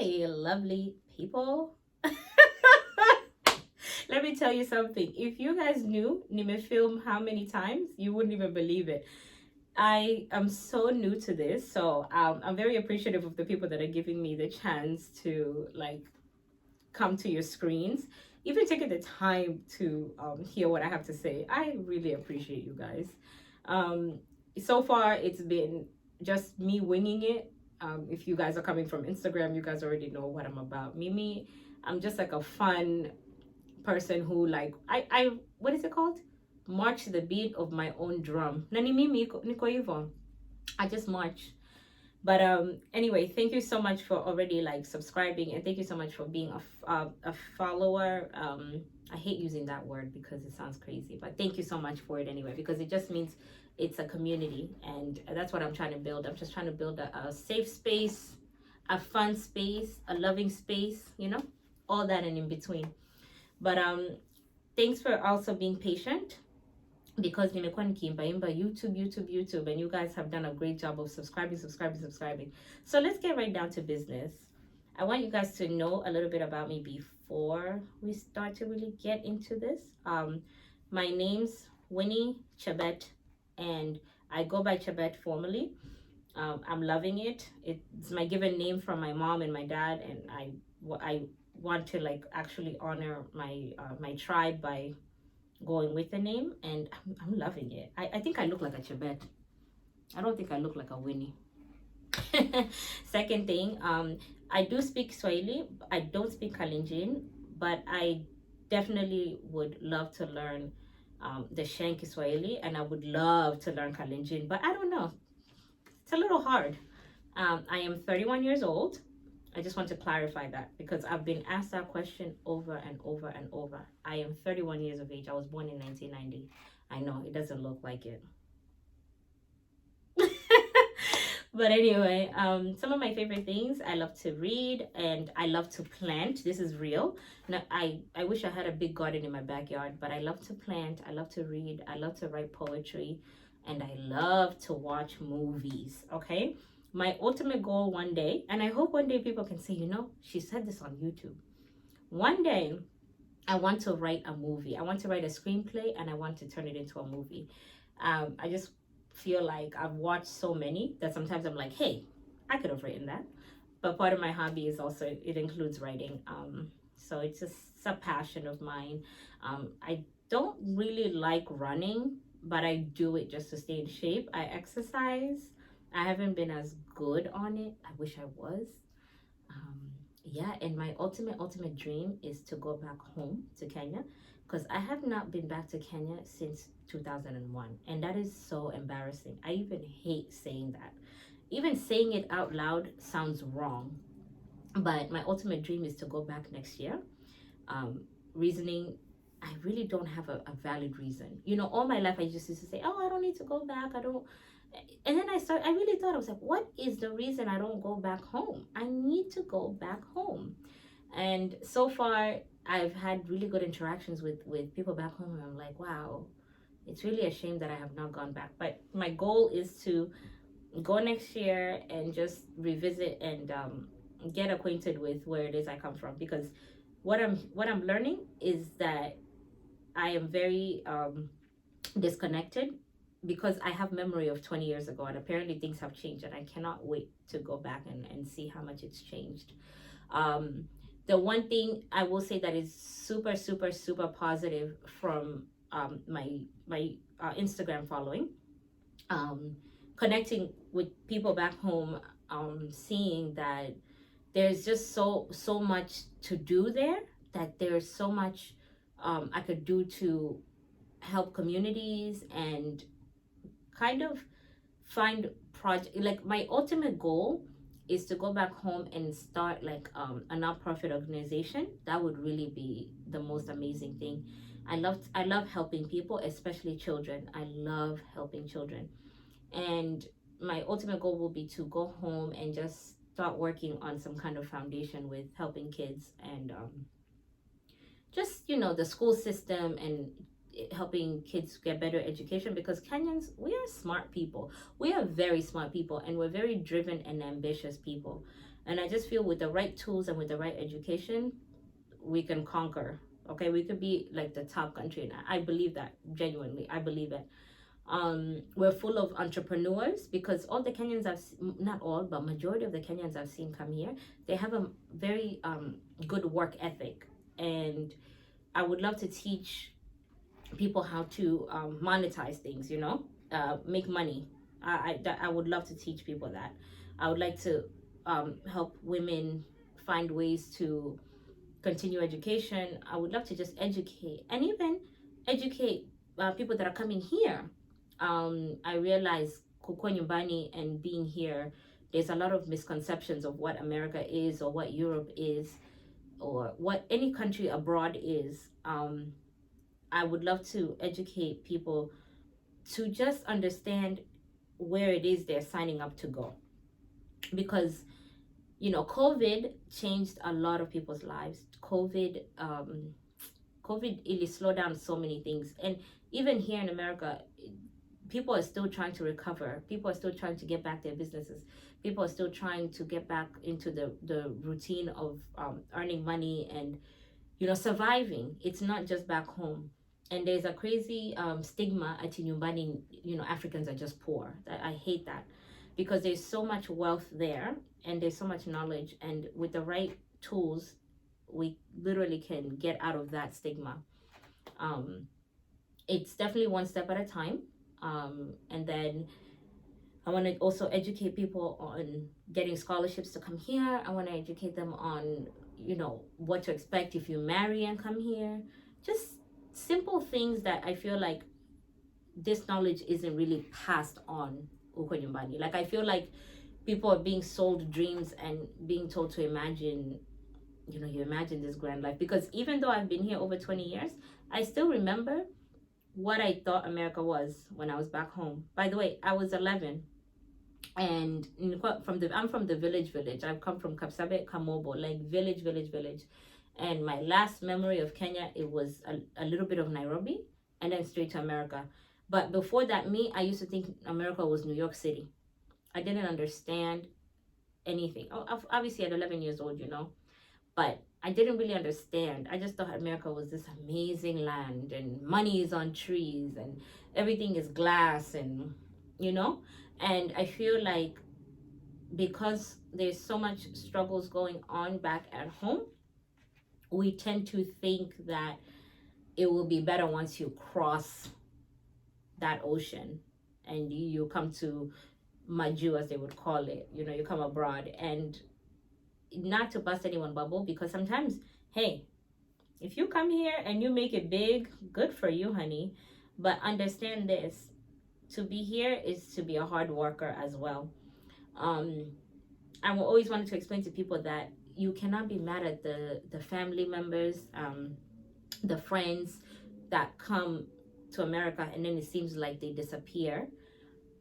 Hi, lovely people. Let me tell you something. If you guys knew Nime film how many times, you wouldn't even believe it. I am so new to this, so I'm very appreciative of the people that are giving me the chance to like come to your screens, even taking the time to hear what I have to say. I really appreciate you guys. Um, so far, it's been just me winging it. If you guys are coming from Instagram, you guys already know what I'm about. Mimi, I'm just like a fun person who I what is it called? March the beat of my own drum. Nani mimi niko hivyo. I just march. But anyway, thank you so much for already like subscribing, and thank you so much for being a follower. I hate using that word because it sounds crazy, but thank you so much for it anyway, because it just means it's a community, and that's what I'm trying to build. I'm just trying to build a safe space, a fun space, a loving space, all that and in between. But thanks for also being patient, because nimekuwa nikiimbaimba YouTube, and you guys have done a great job of subscribing. So let's get right down to business. I want you guys to know a little bit about me before we start to really get into this. My name's Winnie Chebet, and I go by Chebet formally. I'm loving it. It's my given name from my mom and my dad, and I want to like actually honor my tribe by going with the name, and I'm loving it. I think I look like a Chebet. I don't think I look like a Winnie. Second thing, I do speak Swahili. I don't speak Kalenjin, but I definitely would love to learn the Shanki Swahili, and I would love to learn Kalenjin, but I don't know. It's a little hard. I am 31 years old. I just want to clarify that because I've been asked that question over and over and over. I am 31 years of age. I was born in 1990. I know it doesn't look like it. But anyway, some of my favorite things, I love to read and I love to plant. This is real. Now, I wish I had a big garden in my backyard, but I love to plant. I love to read. I love to write poetry, and I love to watch movies. Okay. My ultimate goal one day, and I hope one day people can say, she said this on YouTube. One day, I want to write a movie. I want to write a screenplay, and I want to turn it into a movie. I just feel like I've watched so many that sometimes I'm like, hey, I could have written that. But part of my hobby is also, it includes writing. So it's just a passion of mine. I don't really like running, but I do it just to stay in shape. I exercise. I haven't been as good on it. I wish I was. Yeah, and my ultimate dream is to go back home to Kenya, because I have not been back to Kenya since 2001, and that is so embarrassing. I even hate saying that. Even saying it out loud sounds wrong, but my ultimate dream is to go back next year. Reasoning, I really don't have a valid reason. All my life I just used to say, oh, I don't need to go back. I don't. And then I really thought, I was like, what is the reason I don't go back home? I need to go back home. And so far, I've had really good interactions with people back home. And I'm like, wow, it's really a shame that I have not gone back. But my goal is to go next year and just revisit and get acquainted with where it is I come from. Because what I'm learning is that I am very disconnected, because I have memory of 20 years ago, and apparently things have changed, and I cannot wait to go back and see how much it's changed. The one thing I will say that is super, super, super positive from my Instagram following, connecting with people back home, seeing that there's just so much to do there, that there's so much I could do to help communities and kind of find project. Like, my ultimate goal is to go back home and start like a nonprofit organization. That would really be the most amazing thing. I love helping people, especially children. I love helping children, and my ultimate goal will be to go home and just start working on some kind of foundation with helping kids, and just the school system, and helping kids get better education, because Kenyans, we are smart people. We are very smart people, and we're very driven and ambitious people. And I just feel with the right tools and with the right education, we can conquer. Okay, we could be like the top country, and I believe that genuinely. I believe it. We're full of entrepreneurs, because all the Kenyans not all, but majority of the Kenyans I've seen come here, they have a very good work ethic, and I would love to teach people how to monetize things, make money. I would love to teach people that. I would like to help women find ways to continue education. I would love to just educate, and even educate people that are coming here. I realize kukua nyumbani and being here, there's a lot of misconceptions of what America is, or what Europe is, or what any country abroad is. I would love to educate people to just understand where it is they're signing up to go. Because, COVID changed a lot of people's lives. COVID really slowed down so many things. And even here in America, people are still trying to recover. People are still trying to get back their businesses. People are still trying to get back into the routine of earning money and, surviving. It's not just back home. And there's a crazy stigma at nyumbani, Africans are just poor. I hate that, because there's so much wealth there, and there's so much knowledge, and with the right tools, we literally can get out of that stigma. It's definitely one step at a time. And then I want to also educate people on getting scholarships to come here. I want to educate them on, what to expect if you marry and come here. Just simple things that I feel like this knowledge isn't really passed on huko nyumbani. Like, I feel like people are being sold dreams and being told to imagine, you imagine this grand life. Because even though I've been here over 20 years, I still remember what I thought America was when I was back home. By the way, I was 11, and I'm from the village. I've come from Kapsabet, Kamobo, like village. And my last memory of Kenya, it was a little bit of Nairobi, and then straight to America. But before that, I used to think America was New York City. I didn't understand anything. Obviously, at 11 years old, but I didn't really understand. I just thought America was this amazing land, and money is on trees, and everything is glass, and and I feel like because there's so much struggles going on back at home, we tend to think that it will be better once you cross that ocean and you come to Maju, as they would call it. You come abroad. And not to bust anyone bubble, because sometimes, hey, if you come here and you make it big, good for you, honey. But understand this: to be here is to be a hard worker as well. I will always wanted to explain to people that you cannot be mad at the family members, the friends that come to America and then it seems like they disappear,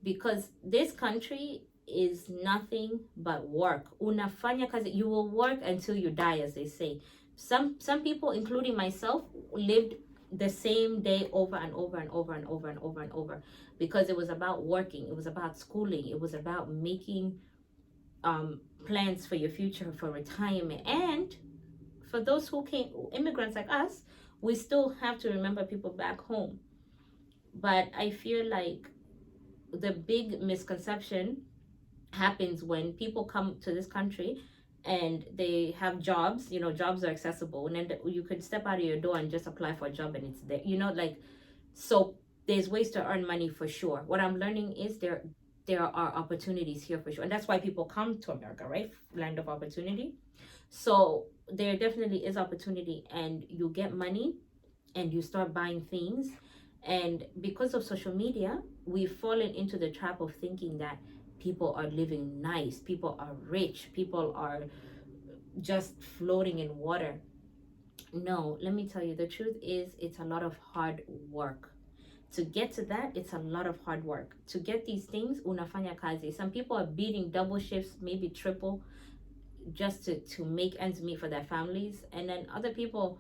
because this country is nothing but work. Unafanya kazi. You will work until you die, as they say. Some people, including myself, lived the same day over and over and over and over and over and over, because it was about working, it was about schooling, it was about making plans for your future, for retirement. And for those who came, immigrants like us, we still have to remember people back home. But I feel like the big misconception happens when people come to this country and they have jobs. Jobs are accessible, and then you could step out of your door and just apply for a job and it's there. So there's ways to earn money for sure. What I'm learning is there are opportunities here for sure, and that's why people come to America, right? Land of opportunity. So there definitely is opportunity, and you get money and you start buying things. And because of social media, we've fallen into the trap of thinking that people are living nice, people are rich, people are just floating in water. No, let me tell you, the truth is it's a lot of hard work. To get to that, it's a lot of hard work. To get these things, unafanya kazi. Some people are beating double shifts, maybe triple, just to make ends meet for their families. And then other people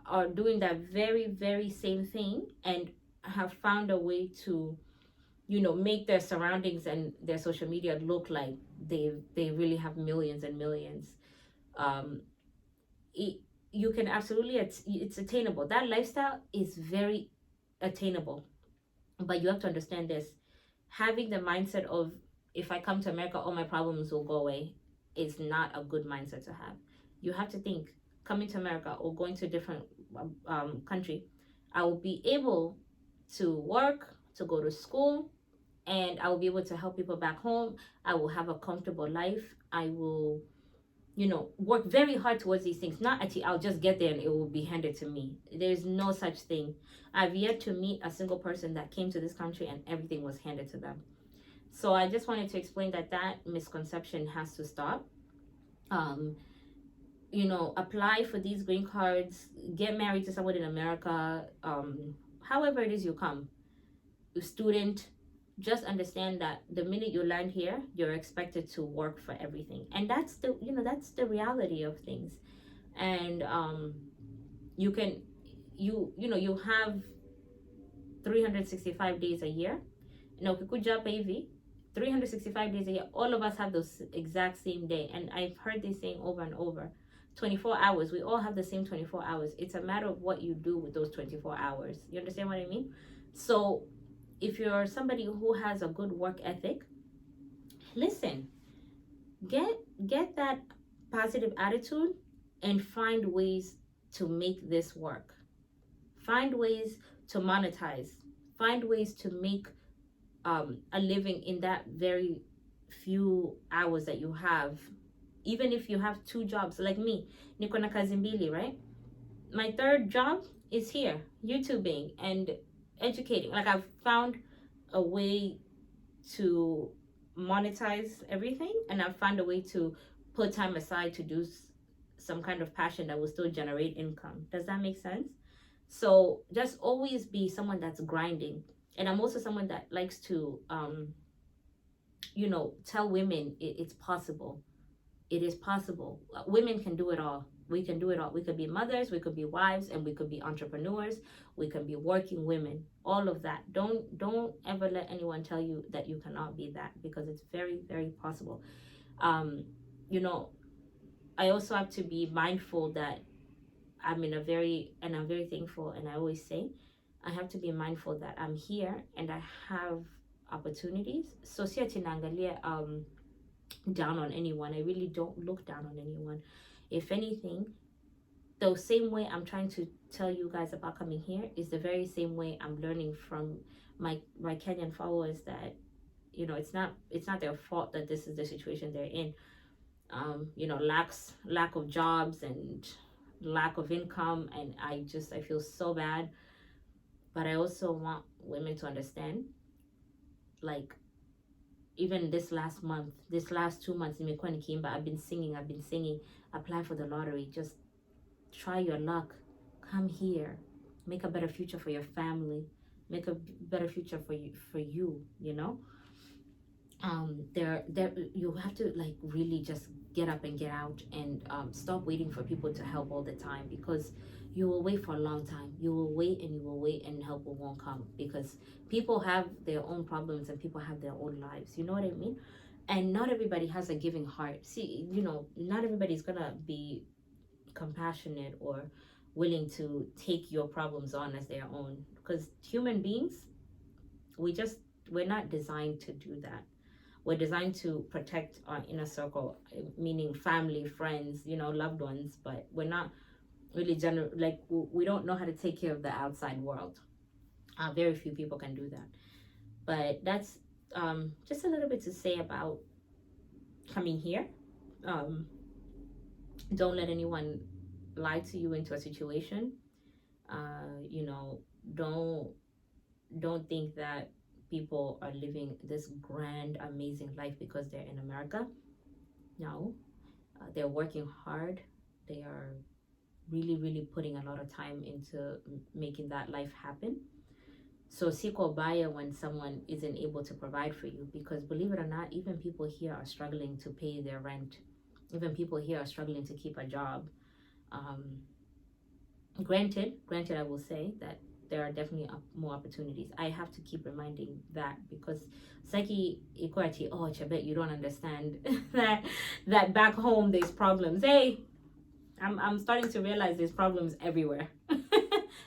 are doing that very, very same thing and have found a way to, make their surroundings and their social media look like they really have millions and millions. um it, you can absolutely, it's attainable. That lifestyle is very attainable, but you have to understand this: having the mindset of, if I come to America, all my problems will go away, is not a good mindset to have. You have to think, coming to America or going to a different country, I will be able to work, to go to school, and I will be able to help people back home. I will have a comfortable life. I will, work very hard towards these things. Not actually, I'll just get there and it will be handed to me. There's no such thing. I've yet to meet a single person that came to this country and everything was handed to them. So I just wanted to explain that that misconception has to stop. Um, apply for these green cards, get married to someone in America, however it is you come, student, just understand that the minute you land here, you're expected to work for everything. And that's the reality of things. And you can, you have 365 days a year. Na ukikuja hapa hivi 365 days a year, all of us have those exact same day. And I've heard this saying over and over: 24 hours, we all have the same 24 hours. It's a matter of what you do with those 24 hours. You understand what I mean? So if you're somebody who has a good work ethic, listen, get that positive attitude and find ways to make this work. Find ways to monetize. Find ways to make a living in that very few hours that you have. Even if you have two jobs, like me, niko na kazi mbili, right? My third job is here, YouTubing and educating. Like, I've found a way to monetize everything, and I've found a way to put time aside to do some kind of passion that will still generate income. Does that make sense? So just always be someone that's grinding. And I'm also someone that likes to tell women it's possible. It is possible. Women can do it all. We can do it all. We could be mothers, we could be wives, and we could be entrepreneurs. We can be working women. All of that. Don't ever let anyone tell you that you cannot be that, because it's very, very possible. You know, I also have to be mindful that I'm very thankful, and I always say I have to be mindful that I'm here and I have opportunities. So si ati naangalia down on anyone. I really don't look down on anyone. If anything, the same way I'm trying to tell you guys about coming here is the very same way I'm learning from my Kenyan followers that it's not their fault that this is the situation they're in. Lack of jobs and lack of income, and I feel so bad. But I also want women to understand, like, even this last 2 months, nimekuwa nikiimba, I've been singing. Apply for the lottery, just try your luck, come here, make a better future for your family, make a better future for you. There you have to, like, really just get up and get out, and stop waiting for people to help all the time, because you will wait for a long time. You will wait and you will wait, and help won't come, because people have their own problems and people have their own lives. You know what I mean? And not everybody has a giving heart. See, not everybody's gonna be compassionate or willing to take your problems on as their own, because human beings, we're not designed to do that. We're designed to protect our inner circle, meaning family, friends, loved ones, but we're not really we don't know how to take care of the outside world. Very few people can do that. But that's just a little bit to say about coming here. Don't let anyone lie to you into a situation. Don't think that people are living this grand, amazing life because they're in America. No, they're working hard. They are really, really putting a lot of time into making that life happen. So siko baya when someone isn't able to provide for you, because believe it or not, even people here are struggling to pay their rent. Even people here are struggling to keep a job. Granted, I will say that there are definitely more opportunities. I have to keep reminding that because psyche equality. Oh, Chebet, you don't understand that back home there's problems. Hey, I'm starting to realize there's problems everywhere.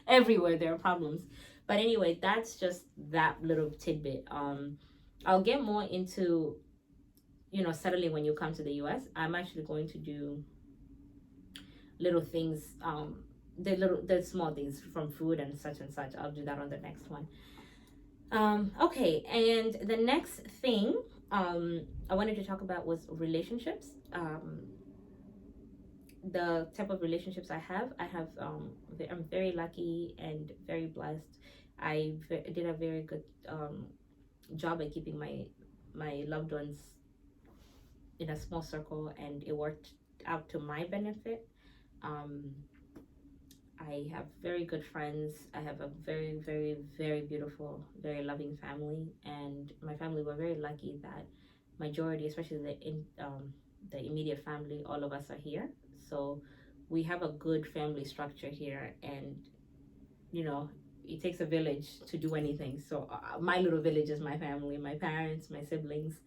Everywhere there are problems. But anyway, that's just that little tidbit. I'll get more into settling when you come to the US. I'm actually going to do little things, the small things from food and such and such. I'll do that on the next one. Okay, and the next thing I wanted to talk about was relationships. The type of relationships I'm very lucky and very blessed. Did a very good job at keeping my loved ones in a small circle, and it worked out to my benefit. um, I have very good friends. I have a very, very, very beautiful, very loving family, and my family were very lucky that majority, especially the immediate family, all of us are here. So we have a good family structure here, and you know, it takes a village to do anything. So my little village is my family, my parents, my siblings.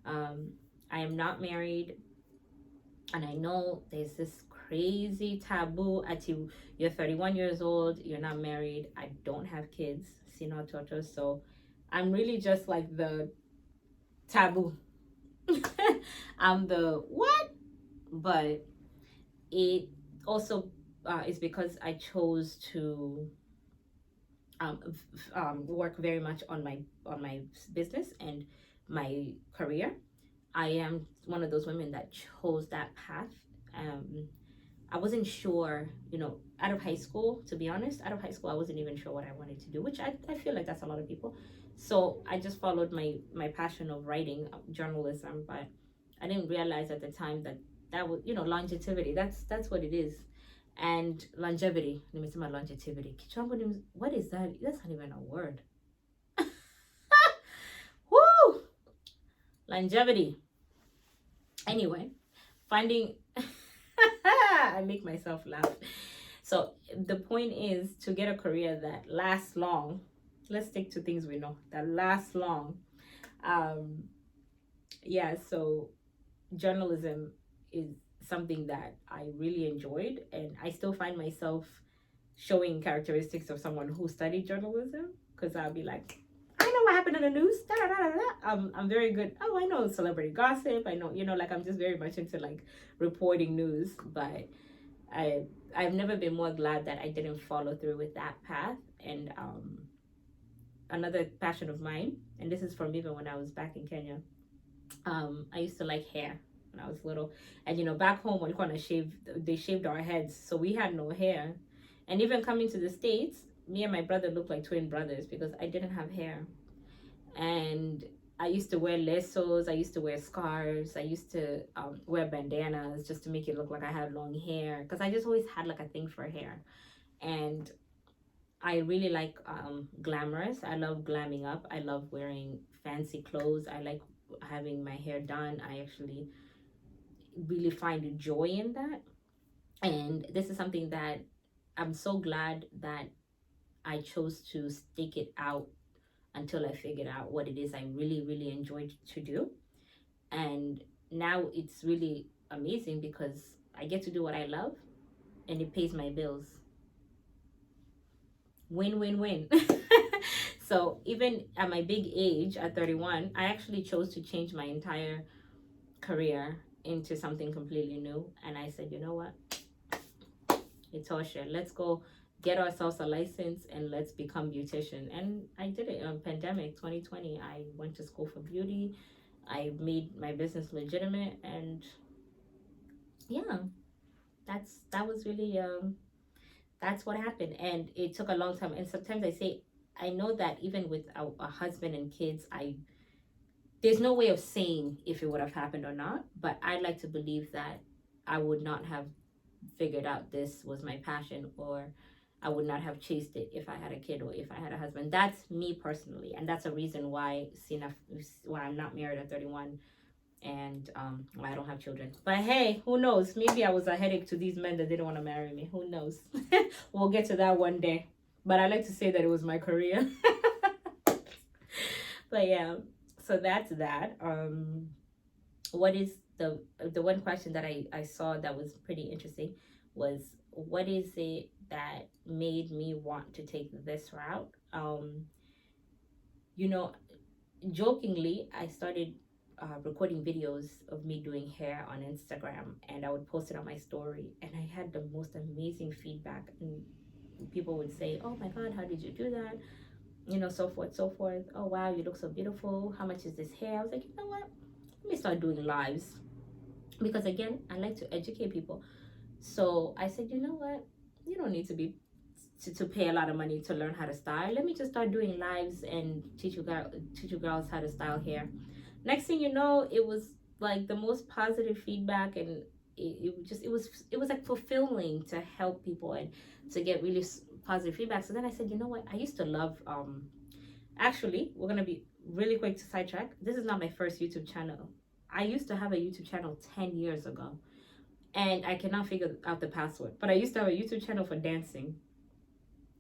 Um, I am not married, and I know there's this crazy taboo at you're 31 years old, you're not married, I don't have kids, see no tortos. So I'm really just like the taboo. I'm the what? But it also is because I chose to work very much on my business and my career. I am one of those women that chose that path. Um, I wasn't sure, out of high school, to be honest, out of high school, I wasn't even sure what I wanted to do, which I feel like that's a lot of people. So I just followed my passion of writing, journalism, but I didn't realize at the time that was, longevity. That's what it is. And longevity. Let me see my longevity. What is that? That's not even a word. Woo! Longevity. Anyway, finding I make myself laugh. So the point is to get a career that lasts long. Let's stick to things we know that last long. Um, yeah, so journalism is something that I really enjoyed, and I still find myself showing characteristics of someone who studied journalism because I'll be like, I know what happened in the news. Da, da, da, da, da. I'm very good. Oh, I know celebrity gossip. I know, like I'm just very much into like reporting news, but I I've never been more glad that I didn't follow through with that path. And another passion of mine, and this is from even when I was back in Kenya. I used to like hair when I was little, and back home when they shaved our heads, so we had no hair. And even coming to the States, me and my brother looked like twin brothers because I didn't have hair. And I used to wear laces, I used to wear scarves, I used to wear bandanas just to make it look like I had long hair because I just always had like a thing for hair. And I really like glamorous. I love glamming up. I love wearing fancy clothes. I like having my hair done. I actually really find joy in that. And this is something that I'm so glad that I chose to stick it out until I figured out what it is I really, really enjoyed to do. And now it's really amazing because I get to do what I love and it pays my bills. Win, win, win. So even at my big age, at 31, I actually chose to change my entire career into something completely new. And I said, you know what? It's all shit. Let's go get ourselves a license and let's become beautician. And I did it on pandemic 2020. I went to school for beauty. I made my business legitimate, and yeah, that was really that's what happened. And it took a long time. And sometimes I say, I know that even with a husband and kids, there's no way of saying if it would have happened or not, but I like to believe that I would not have figured out this was my passion, or I would not have chased it if I had a kid or if I had a husband. That's me personally, and that's a reason why why I'm not married at 31. And I don't have children. But hey, who knows? Maybe I was a headache to these men that didn't want to marry me. Who knows? We'll get to that one day. But I like to say that it was my career. But yeah, so that's that. What is the one question that I saw that was pretty interesting was, what is it that made me want to take this route? You know, jokingly, I started recording videos of me doing hair on Instagram, and I would post it on my story, and I had the most amazing feedback. And people would say, "Oh my God, how did you do that?" So forth, so forth. "Oh wow, you look so beautiful. How much is this hair?" I was like, you know what? Let me start doing lives, because again, I like to educate people. So I said, you know what? You don't need to pay a lot of money to learn how to style. Let me just start doing lives and teach you girls how to style hair. Next thing you know, it was like the most positive feedback, and it was like fulfilling to help people and to get really positive feedback. So then I said, you know what? I used to love actually, we're gonna be really quick to sidetrack. This is not my first YouTube channel. I used to have a YouTube channel 10 years ago, and I cannot figure out the password. But I used to have a YouTube channel for dancing,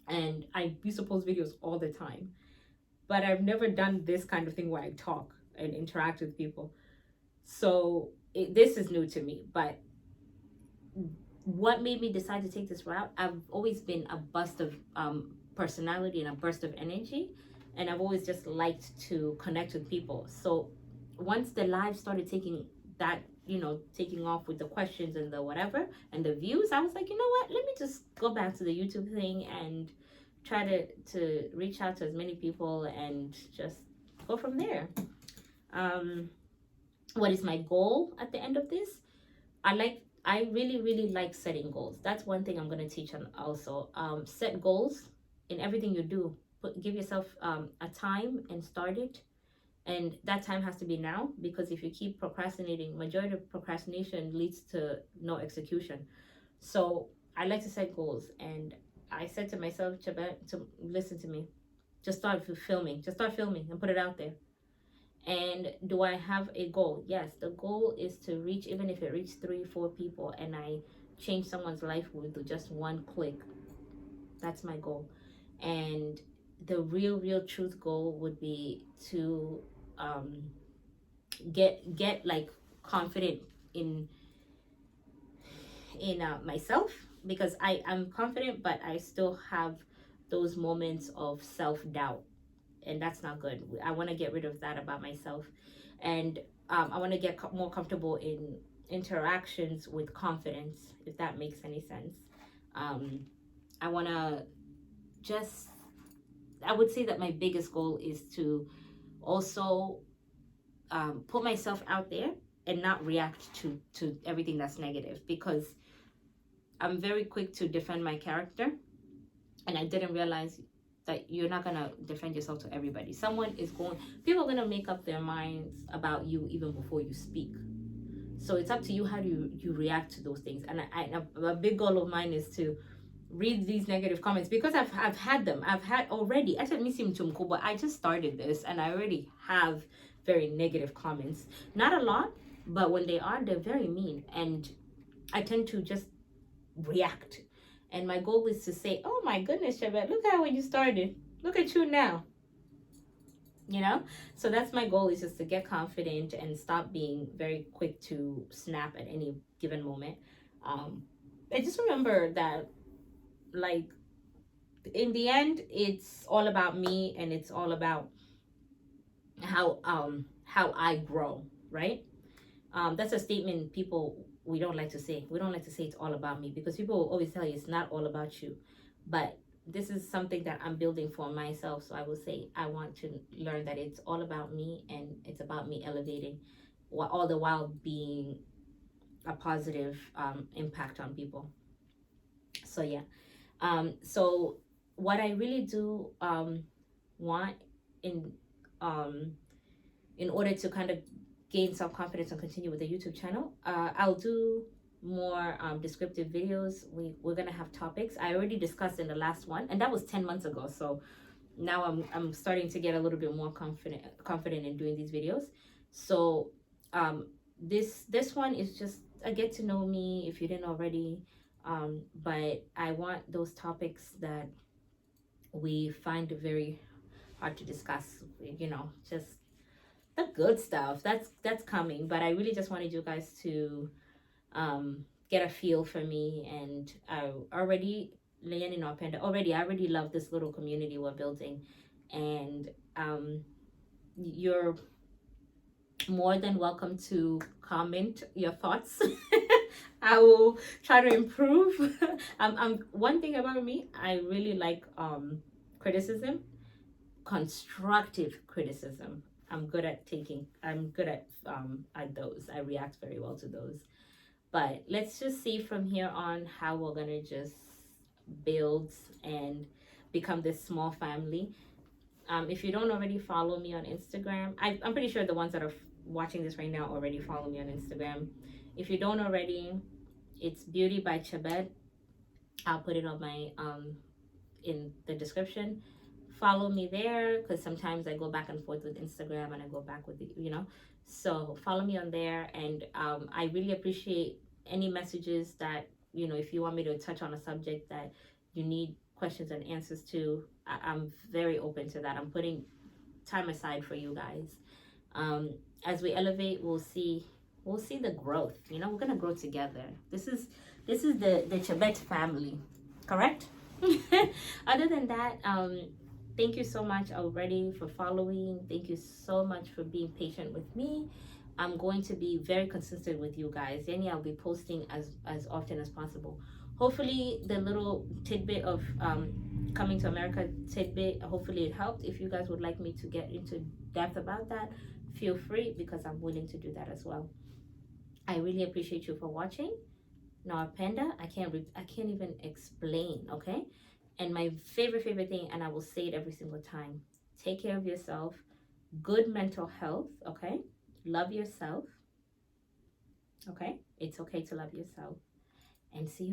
and I used to post videos all the time. But I've never done this kind of thing where I talk and interact with people. So this is new to me. But what made me decide to take this route? I've always been a burst of personality and a burst of energy, and I've always just liked to connect with people. So once the live started taking off with the questions and the whatever and the views, I was like, you know what? Let me just go back to the YouTube thing and try to reach out to as many people and just go from there. What is my goal at the end of this? I really, really like setting goals. That's one thing I'm going to teach on also. Set goals in everything you do. Give yourself a time and start it. And that time has to be now, because if you keep procrastinating, majority of procrastination leads to no execution. So I like to set goals. And I said to myself, Chebet, to listen to me. Just start filming. Just start filming and put it out there. And do I have a goal? Yes, the goal is to reach, even if it reaches 3 4 people, and I change someone's life with just one click. That's my goal. And the real truth goal would be to get like confident in myself, because I'm confident, but I still have those moments of self-doubt, and that's not good. I want to get rid of that about myself, and I want to get more comfortable in interactions with confidence, if that makes any sense. I want to just, I would say that my biggest goal is to also put myself out there and not react to everything that's negative, because I'm very quick to defend my character, and I didn't realize that you're not gonna defend yourself to everybody. People are gonna make up their minds about you even before you speak. So it's up to you, how do you react to those things. And a big goal of mine is to read these negative comments, because I've had them. I've had already. But I just started this, and I already have very negative comments. Not a lot, but when they are, they're very mean, and I tend to just react. And my goal is to say, "Oh my goodness, Chebet, look how when you started. Look at you now." So that's my goal, is just to get confident and stop being very quick to snap at any given moment. I just remember that, like, in the end, it's all about me, and it's all about how I grow, right? That's a statement people, we don't like to say. We don't like to say it's all about me, because people will always tell you it's not all about you. But this is something that I'm building for myself. So I will say I want to learn that it's all about me, and it's about me elevating, all the while being a positive impact on people. So yeah. So what I really do want in um, in order to kind of gain self confidence and continue with the YouTube channel, I'll do more descriptive videos. We're gonna have topics. I already discussed in the last one, and that was 10 months ago. So now I'm starting to get a little bit more confident in doing these videos. So This one is just a get to know me if you didn't already. But I want those topics that we find very hard to discuss, just the good stuff that's coming. But I really just wanted you guys to get a feel for me. And I already, Leon and Openda, I already love this little community we're building. And you're more than welcome to comment your thoughts. I will try to improve. One thing about me, I really like criticism, constructive criticism. I'm good at those. I react very well to those. But let's just see from here on how we're gonna just build and become this small family. If you don't already follow me on Instagram, I'm pretty sure the ones that are watching this right now already follow me on Instagram. If you don't already, it's Beauty by Chebet. I'll put it on my in the description. Follow me there because sometimes I go back and forth with Instagram and I go back with So follow me on there, and I really appreciate any messages that if you want me to touch on a subject that you need questions and answers to. I'm very open to that. I'm putting time aside for you guys. As we elevate, we'll see the growth. We're gonna grow together. This is the Chebet family, correct? Other than that, thank you so much already for following. Thank you so much for being patient with me. I'm going to be very consistent with you guys. Then I'll be posting as often as possible. Hopefully the little tidbit of coming to America tidbit, hopefully it helped. If you guys would like me to get into depth about that, feel free, because I'm willing to do that as well. I really appreciate you for watching. Now, Panda, I can't even explain, okay? And my favorite thing, and I will say it every single time, take care of yourself. Good mental health, okay? Love yourself, okay? It's okay to love yourself. And see you